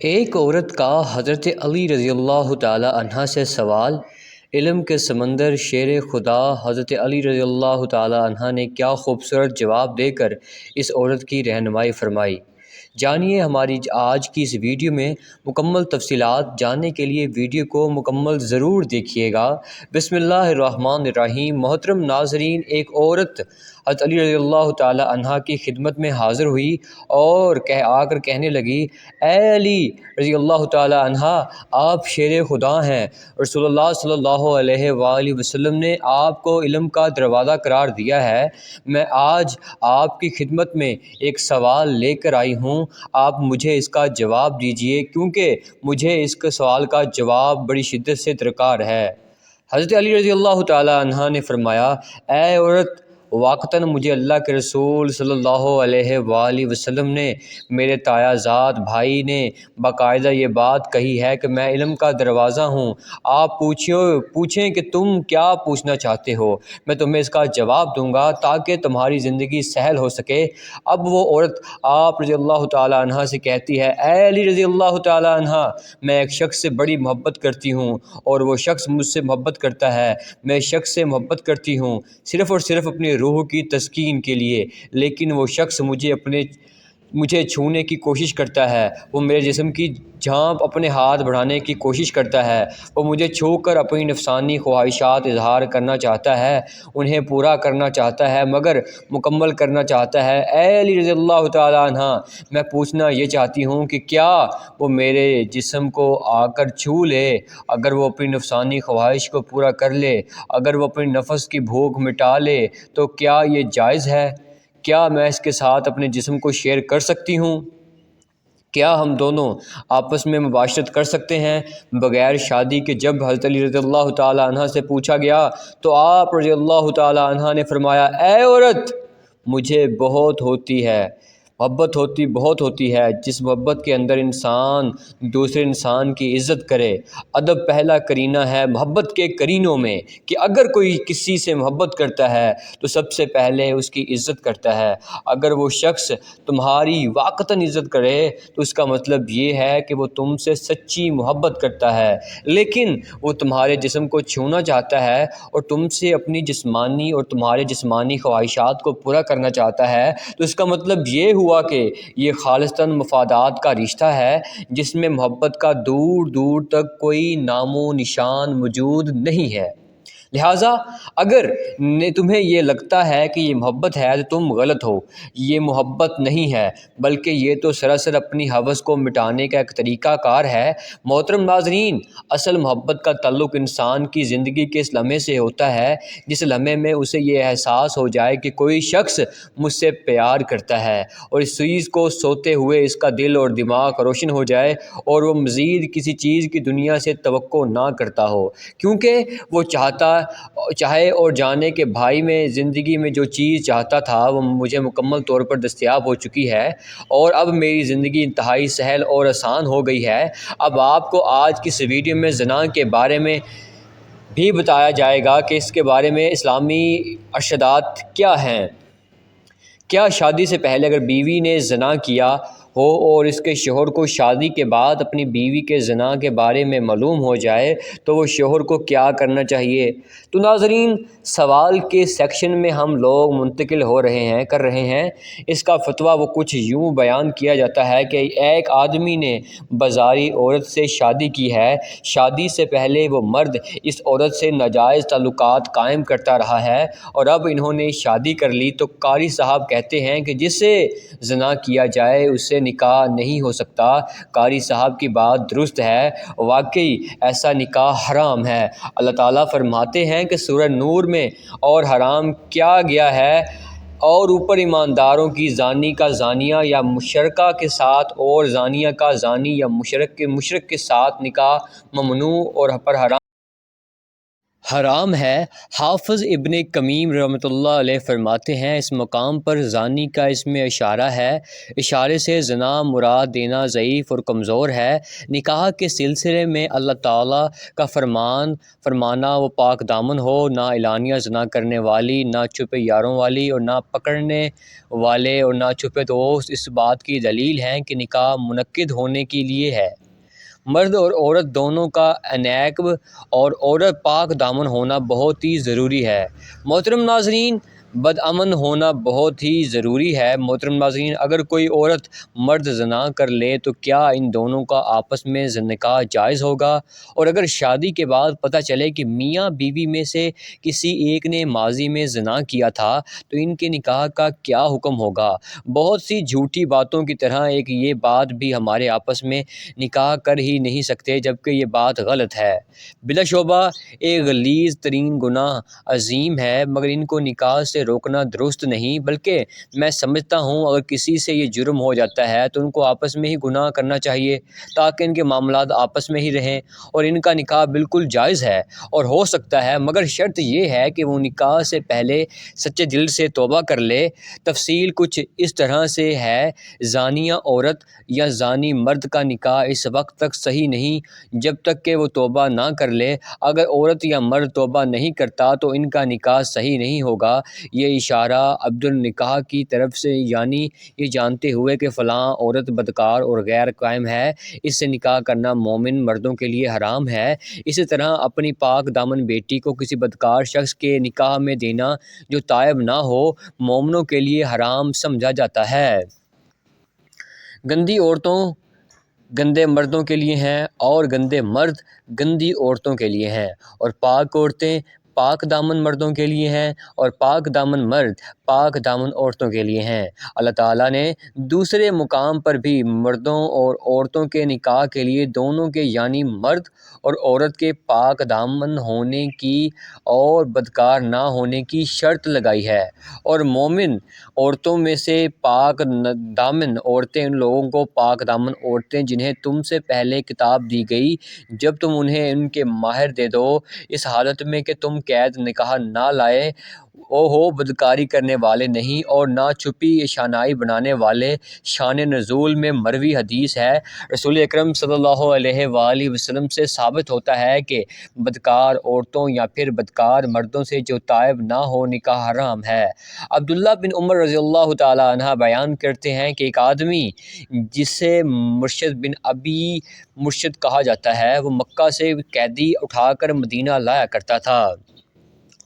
ایک عورت کا حضرت علی رضی اللہ تعالی عنہ سے سوال۔ علم کے سمندر شیر خدا حضرت علی رضی اللہ تعالی عنہ نے کیا خوبصورت جواب دے کر اس عورت کی رہنمائی فرمائی۔ جانیے ہماری آج کی اس ویڈیو میں مکمل تفصیلات جاننے کے لیے ویڈیو کو مکمل ضرور دیکھیے گا۔ بسم اللہ الرحمن الرحیم۔ محترم ناظرین، ایک عورت حضرت علی رضی اللہ تعالی عنہ کی خدمت میں حاضر ہوئی اور آ کر کہنے لگی، اے علی رضی اللہ تعالی عنہ، آپ شیر خدا ہیں۔ رسول اللہ صلی اللہ علیہ وآلہ وسلم نے آپ کو علم کا دروازہ قرار دیا ہے۔ میں آج آپ کی خدمت میں ایک سوال لے کر آئی ہوں، آپ مجھے اس کا جواب دیجیے کیونکہ مجھے اس کے سوال کا جواب بڑی شدت سے درکار ہے۔ حضرت علی رضی اللہ تعالی عنہ نے فرمایا، اے عورت، واقعتاً مجھے اللہ کے رسول صلی اللہ علیہ وآلہ وسلم نے، میرے تایا زاد بھائی نے باقاعدہ یہ بات کہی ہے کہ میں علم کا دروازہ ہوں۔ آپ پوچھیں کہ تم کیا پوچھنا چاہتے ہو، میں تمہیں اس کا جواب دوں گا تاکہ تمہاری زندگی سہل ہو سکے۔ اب وہ عورت آپ رضی اللہ تعالی عنہ سے کہتی ہے، اے علی رضی اللہ تعالی عنہ، میں ایک شخص سے بڑی محبت کرتی ہوں اور وہ شخص مجھ سے محبت کرتا ہے۔ میں اس شخص سے محبت کرتی ہوں صرف اور صرف اپنی روح کی تسکین کے لیے، لیکن وہ شخص مجھے چھونے کی کوشش کرتا ہے، وہ میرے جسم کی جھانپ اپنے ہاتھ بڑھانے کی کوشش کرتا ہے، وہ مجھے چھو کر اپنی نفسانی خواہشات اظہار کرنا چاہتا ہے، انہیں پورا کرنا چاہتا ہے مگر مکمل کرنا چاہتا ہے۔ اے علی رضی اللہ تعالی عنہ، میں پوچھنا یہ چاہتی ہوں کہ کیا وہ میرے جسم کو آ کر چھو لے؟ اگر وہ اپنی نفسانی خواہش کو پورا کر لے، اگر وہ اپنی نفس کی بھوک مٹا لے تو کیا یہ جائز ہے؟ کیا میں اس کے ساتھ اپنے جسم کو شیئر کر سکتی ہوں؟ کیا ہم دونوں آپس میں مباشرت کر سکتے ہیں بغیر شادی کے؟ جب حضرت علی رضی اللہ تعالی عنہ سے پوچھا گیا تو آپ رضی اللہ تعالی عنہ نے فرمایا، اے عورت، مجھے بہت ہوتی ہے جس محبت کے اندر انسان دوسرے انسان کی عزت کرے۔ ادب پہلا قرینہ ہے محبت کے قرینوں میں کہ اگر کوئی کسی سے محبت کرتا ہے تو سب سے پہلے اس کی عزت کرتا ہے۔ اگر وہ شخص تمہاری واقعتاً عزت کرے تو اس کا مطلب یہ ہے کہ وہ تم سے سچی محبت کرتا ہے، لیکن وہ تمہارے جسم کو چھونا چاہتا ہے اور تم سے اپنی جسمانی اور تمہارے جسمانی خواہشات کو پورا کرنا چاہتا ہے، تو اس کا مطلب یہ ہوا کہ یہ خالصتاً مفادات کا رشتہ ہے جس میں محبت کا دور دور تک کوئی نام و نشان موجود نہیں ہے۔ لہٰذا اگر تمہیں یہ لگتا ہے کہ یہ محبت ہے تو تم غلط ہو۔ یہ محبت نہیں ہے بلکہ یہ تو سراسر اپنی ہوس کو مٹانے کا ایک طریقہ کار ہے۔ محترم ناظرین، اصل محبت کا تعلق انسان کی زندگی کے اس لمحے سے ہوتا ہے جس لمحے میں اسے یہ احساس ہو جائے کہ کوئی شخص مجھ سے پیار کرتا ہے، اور اس چیز کو سوتے ہوئے اس کا دل اور دماغ روشن ہو جائے اور وہ مزید کسی چیز کی دنیا سے توقع نہ کرتا ہو، کیونکہ وہ چاہے اور جانے کہ بھائی میں زندگی میں جو چیز چاہتا تھا وہ مجھے مکمل طور پر دستیاب ہو چکی ہے اور اب میری زندگی انتہائی سہل اور آسان ہو گئی ہے۔ اب آپ کو آج کی اس ویڈیو میں زنا کے بارے میں بھی بتایا جائے گا کہ اس کے بارے میں اسلامی ارشادات کیا ہیں۔ کیا شادی سے پہلے اگر بیوی نے زنا کیا ہو اور اس کے شوہر کو شادی کے بعد اپنی بیوی کے زنا کے بارے میں معلوم ہو جائے تو وہ شوہر کو کیا کرنا چاہیے؟ تو ناظرین، سوال کے سیکشن میں ہم لوگ منتقل کر رہے ہیں۔ اس کا فتویٰ وہ کچھ یوں بیان کیا جاتا ہے کہ ایک آدمی نے بازاری عورت سے شادی کی ہے۔ شادی سے پہلے وہ مرد اس عورت سے ناجائز تعلقات قائم کرتا رہا ہے اور اب انہوں نے شادی کر لی تو قاری صاحب کہتے ہیں کہ جس سے زنا کیا جائے اس سے نکاح نہیں ہو سکتا۔ قاری صاحب کی بات درست ہے، واقعی ایسا نکاح حرام ہے۔ اللہ تعالیٰ فرماتے ہیں کہ سورہ نور میں، اور حرام کیا گیا ہے اور اوپر ایمانداروں کی زانی کا زانیہ یا مشرکہ کے ساتھ اور زانیہ کا زانی یا مشرک کے ساتھ نکاح ممنوع اور پر حرام حرام ہے۔ حافظ ابن کمیم رحمۃ اللہ علیہ فرماتے ہیں اس مقام پر زانی کا اس میں اشارہ ہے، اشارے سے زنا مراد دینا ضعیف اور کمزور ہے۔ نکاح کے سلسلے میں اللہ تعالیٰ کا فرمانا وہ پاک دامن ہو، نہ اعلانیہ زنا کرنے والی، نہ چھپے یاروں والی، اور نہ پکڑنے والے، اور نہ چھپے دوست، اس بات کی دلیل ہے کہ نکاح منعقد ہونے کے لیے ہے۔ مرد اور عورت دونوں کا انیکب اور عورت پاک دامن ہونا بہت ہی ضروری ہے۔ محترم ناظرین، بدامن ہونا بہت ہی ضروری ہے۔ محترم ناظرین، اگر کوئی عورت مرد زنا کر لے تو کیا ان دونوں کا آپس میں نکاح جائز ہوگا؟ اور اگر شادی کے بعد پتہ چلے کہ میاں بیوی میں سے کسی ایک نے ماضی میں زنا کیا تھا تو ان کے نکاح کا کیا حکم ہوگا؟ بہت سی جھوٹی باتوں کی طرح ایک یہ بات بھی ہمارے آپس میں نکاح کر ہی نہیں سکتے، جبکہ یہ بات غلط ہے۔ بلا شبہ ایک غلیظ ترین گناہ عظیم ہے، مگر ان کو نکاح سے روکنا درست نہیں، بلکہ میں سمجھتا ہوں اگر کسی سے یہ جرم ہو جاتا ہے تو ان کو آپس میں ہی گناہ کرنا چاہیے تاکہ ان کے معاملات آپس میں ہی رہیں، اور ان کا نکاح بالکل جائز ہے اور ہو سکتا ہے، مگر شرط یہ ہے کہ وہ نکاح سے پہلے سچے دل سے توبہ کر لے۔ تفصیل کچھ اس طرح سے ہے، زانیہ عورت یا زانی مرد کا نکاح اس وقت تک صحیح نہیں جب تک کہ وہ توبہ نہ کر لے۔ اگر عورت یا مرد توبہ نہیں کرتا تو ان کا نکاح صحیح نہیں ہوگا۔ یہ اشارہ عبد النکاح کی طرف سے، یعنی یہ جانتے ہوئے کہ فلاں عورت بدکار اور غیر قائم ہے، اس سے نکاح کرنا مومن مردوں کے لیے حرام ہے۔ اسی طرح اپنی پاک دامن بیٹی کو کسی بدکار شخص کے نکاح میں دینا جو تائب نہ ہو، مومنوں کے لیے حرام سمجھا جاتا ہے۔ گندی عورتوں گندے مردوں کے لیے ہیں اور گندے مرد گندی عورتوں کے لیے ہیں، اور پاک عورتیں پاک دامن مردوں کے لیے ہیں اور پاک دامن مرد پاک دامن عورتوں کے لیے ہیں۔ اللہ تعالیٰ نے دوسرے مقام پر بھی مردوں اور عورتوں کے نکاح کے لیے دونوں کے، یعنی مرد اور عورت کے پاک دامن ہونے کی اور بدکار نہ ہونے کی شرط لگائی ہے، اور مومن عورتوں میں سے پاک دامن عورتیں ان لوگوں کو پاک دامن عورتیں جنہیں تم سے پہلے کتاب دی گئی، جب تم انہیں ان کے مہر دے دو، اس حالت میں کہ تم قید نکاح نہ لائے ہو، بدکاری کرنے والے نہیں اور نہ چھپی شانائی بنانے والے۔ شان نزول میں مروی حدیث ہے، رسول اکرم صلی اللہ علیہ وآلہ وسلم سے ثابت ہوتا ہے کہ بدکار عورتوں یا پھر بدکار مردوں سے جو تائب نہ ہو نکاح حرام ہے۔ عبداللہ بن عمر رضی اللہ تعالیٰ عنہ بیان کرتے ہیں کہ ایک آدمی جسے مرشد بن ابی مرشد کہا جاتا ہے، وہ مکہ سے قیدی اٹھا کر مدینہ لایا کرتا تھا،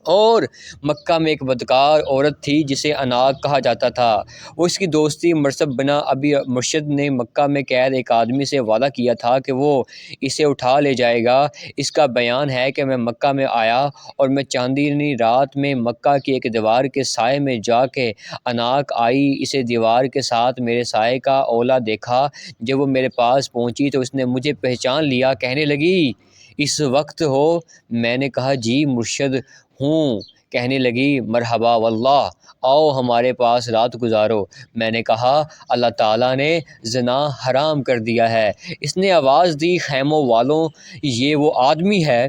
اور مکہ میں ایک بدکار عورت تھی جسے اناق کہا جاتا تھا۔ وہ اس کی دوستی مرثد بن ابی مرشد نے مکہ میں قید ایک آدمی سے وعدہ کیا تھا کہ وہ اسے اٹھا لے جائے گا۔ اس کا بیان ہے کہ میں مکہ میں آیا اور میں چاندنی رات میں مکہ کی ایک دیوار کے سائے میں جا کے اناق آئی، اسے دیوار کے ساتھ میرے سائے کا اولا دیکھا۔ جب وہ میرے پاس پہنچی تو اس نے مجھے پہچان لیا، کہنے لگی اس وقت ہو؟ میں نے کہا جی مرشد ہوں۔ کہنے لگی مرحبا واللہ، آؤ ہمارے پاس رات گزارو۔ میں نے کہا اللہ تعالیٰ نے زنا حرام کر دیا ہے۔ اس نے آواز دی خیموں والوں، یہ وہ آدمی ہے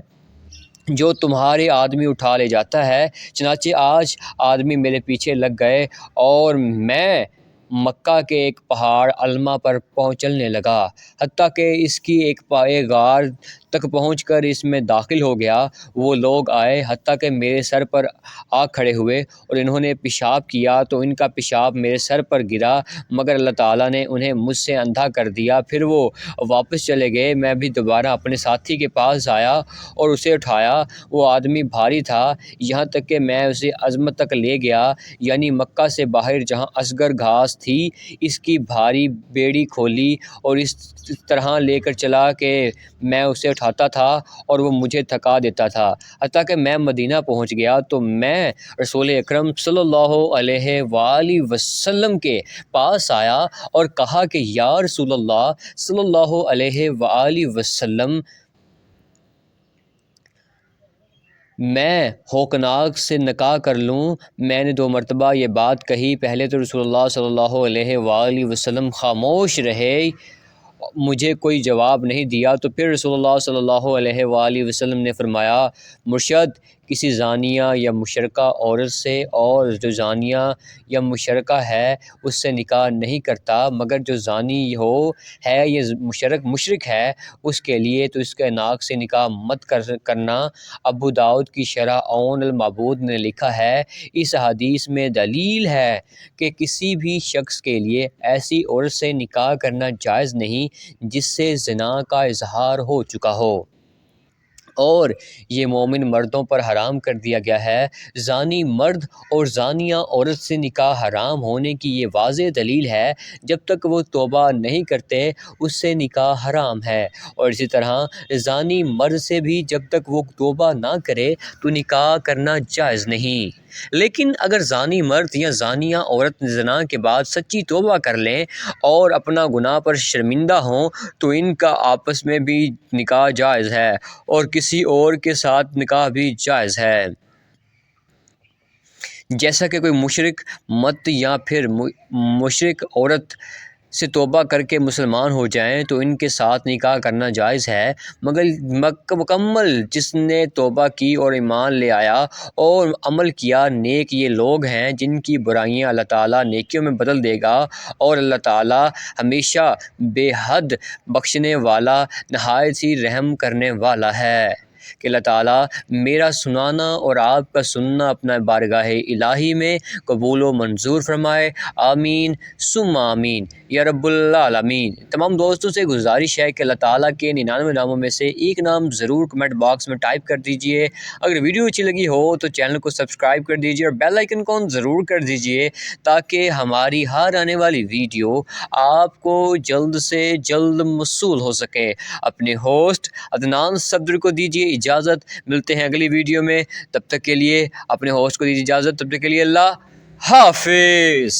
جو تمہارے آدمی اٹھا لے جاتا ہے۔ چنانچہ آج آدمی میرے پیچھے لگ گئے اور میں مکہ کے ایک پہاڑ علمہ پر چلنے لگا، حتیٰ کہ اس کی ایک غار تک پہنچ کر اس میں داخل ہو گیا۔ وہ لوگ آئے حتیٰ کہ میرے سر پر آ کھڑے ہوئے اور انہوں نے پیشاب کیا تو ان کا پیشاب میرے سر پر گرا، مگر اللہ تعالیٰ نے انہیں مجھ سے اندھا کر دیا۔ پھر وہ واپس چلے گئے۔ میں بھی دوبارہ اپنے ساتھی کے پاس آیا اور اسے اٹھایا۔ وہ آدمی بھاری تھا، یہاں تک کہ میں اسے عظمت تک لے گیا، یعنی مکہ سے باہر جہاں اصغر گھاس تھی، اس کی بھاری بیڑی کھولی اور اس طرح لے کر چلا کہ میں اسے اٹھاتا تھا اور وہ مجھے تھکا دیتا تھا، حتیٰ کہ میں مدینہ پہنچ گیا تو میں رسول اکرم صلی اللہ علیہ وآلہ وسلم کے پاس آیا اور کہا کہ یا رسول اللہ صلی اللہ علیہ وآلہ وسلم، میں ہوکناک سے نکاح کر لوں؟ میں نے 2 مرتبہ یہ بات کہی۔ پہلے تو رسول اللہ صلی اللہ علیہ وآلہ وسلم خاموش رہے مجھے کوئی جواب نہیں دیا۔ تو پھر رسول اللہ صلی اللہ علیہ وآلہ وسلم نے فرمایا، مرشد کسی زانیہ یا مشرکہ عورت سے، اور جو زانیہ یا مشرکہ ہے اس سے نکاح نہیں کرتا، مگر جو زانی ہے یا مشرک ہے اس کے لیے تو اس کے ناک سے نکاح مت کرنا۔ ابو داؤد کی شرح عون المعبود نے لکھا ہے، اس حدیث میں دلیل ہے کہ کسی بھی شخص کے لیے ایسی عورت سے نکاح کرنا جائز نہیں جس سے زنا کا اظہار ہو چکا ہو، اور یہ مومن مردوں پر حرام کر دیا گیا ہے۔ زانی مرد اور زانیہ عورت سے نکاح حرام ہونے کی یہ واضح دلیل ہے، جب تک وہ توبہ نہیں کرتے اس سے نکاح حرام ہے، اور اسی طرح زانی مرد سے بھی جب تک وہ توبہ نہ کرے تو نکاح کرنا جائز نہیں۔ لیکن اگر زانی مرد یا زانیہ عورت زنا کے بعد سچی توبہ کر لیں اور اپنا گناہ پر شرمندہ ہوں تو ان کا آپس میں بھی نکاح جائز ہے، اور کسی اور کے ساتھ نکاح بھی جائز ہے۔ جیسا کہ کوئی مشرک مرد یا پھر مشرک عورت سے توبہ کر کے مسلمان ہو جائیں تو ان کے ساتھ نکاح کرنا جائز ہے، مگر مکمل جس نے توبہ کی اور ایمان لے آیا اور عمل کیا نیک، یہ لوگ ہیں جن کی برائیاں اللہ تعالیٰ نیکیوں میں بدل دے گا، اور اللہ تعالیٰ ہمیشہ بے حد بخشنے والا، نہایت ہی رحم کرنے والا ہے۔ کہ اللہ تعالیٰ میرا سنانا اور آپ کا سننا اپنا بارگاہ الہی میں قبول و منظور فرمائے، آمین ثم آمین یا رب العالمین۔ تمام دوستوں سے گزارش ہے کہ اللہ تعالیٰ کے 99 ناموں میں سے ایک نام ضرور کمنٹ باکس میں ٹائپ کر دیجئے۔ اگر ویڈیو اچھی لگی ہو تو چینل کو سبسکرائب کر دیجئے اور بیل آئیکن کو ضرور کر دیجئے، تاکہ ہماری ہر آنے والی ویڈیو آپ کو جلد سے جلد موصول ہو سکے۔ اپنے ہوسٹ عدنان صدر کو دیجیے اجازت، ملتے ہیں اگلی ویڈیو میں، تب تک کے لیے اپنے ہوسٹ کو دیجیے اجازت، تب تک کے لیے اللہ حافظ۔